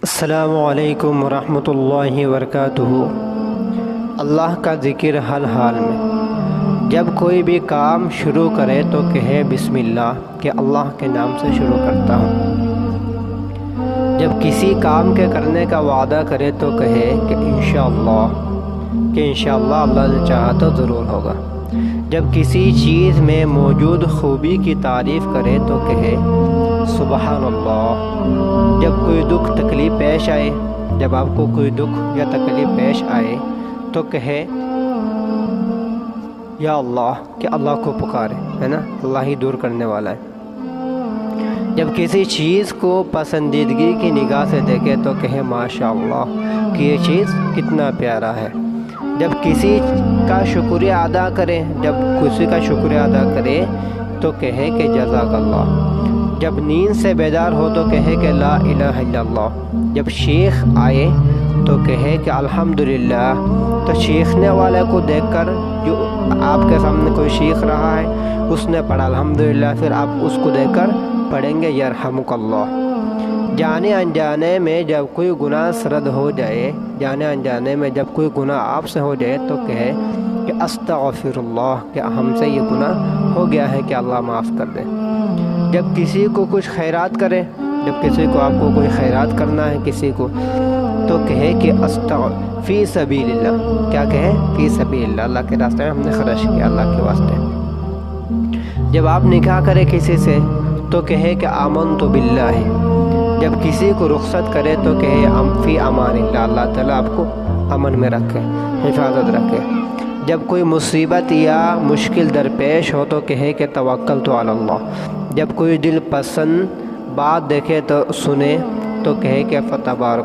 السلام علیکم ورحمۃ اللہ وبرکاتہ۔ اللہ کا ذکر ہر حال میں۔ جب کوئی بھی کام شروع کرے تو کہے بسم اللہ، کہ اللہ کے نام سے شروع کرتا ہوں۔ جب کسی کام کے کرنے کا وعدہ کرے تو کہے کہ انشاءاللہ، کہ انشاءاللہ اللہ نے چاہا تو ضرور ہوگا۔ جب کسی چیز میں موجود خوبی کی تعریف کرے تو کہے سبحان اللہ۔ جب کوئی دکھ تکلیف پیش آئے، جب آپ کو کوئی دکھ یا تکلیف پیش آئے تو کہے یا اللہ، کہ اللہ کو پکارے، ہے نا، اللہ ہی دور کرنے والا ہے۔ جب کسی چیز کو پسندیدگی کی نگاہ سے دیکھے تو کہے ماشاءاللہ، کہ یہ چیز کتنا پیارا ہے۔ جب کسی کا شکریہ ادا کرے، جب کسی کا شکریہ ادا کرے تو کہے کہ جزاک اللہ۔ جب نیند سے بیدار ہو تو کہے کہ لا الہ الا اللہ۔ جب شیخ آئے تو کہے کہ الحمدللہ۔ تو سیکھنے والے کو دیکھ کر، جو آپ کے سامنے کوئی سیکھ رہا ہے، اس نے پڑھا الحمدللہ، پھر آپ اس کو دیکھ کر پڑھیں گے یرحمک اللہ۔ جانے انجانے میں جب کوئی گناہ سرد ہو جائے، جانے انجانے میں جب کوئی گناہ آپ سے ہو جائے تو کہے کہ استغفر اللہ، کہ ہم سے یہ گناہ ہو گیا ہے، کہ اللہ معاف کر دے۔ جب کسی کو کچھ خیرات کرے، جب کسی کو آپ کو کوئی خیرات کرنا ہے کسی کو، تو کہے کہ فی سبیل اللہ، کیا کہے؟ فی سبیل اللہ، اللہ کے راستے میں ہم نے خرچ کیا، اللہ کے واسطے۔ جب آپ نکاح کرے کسی سے تو کہے کہ آمنت باللہ۔ جب کسی کو رخصت کرے تو کہے فی امان اللہ، اللہ تعالیٰ آپ کو امن میں رکھے، حفاظت رکھے۔ جب کوئی مصیبت یا مشکل درپیش ہو تو کہے کہ توکلت علی اللہ۔ جب کوئی دل پسند بات دیکھے تو سنے تو کہے کہ فتبارک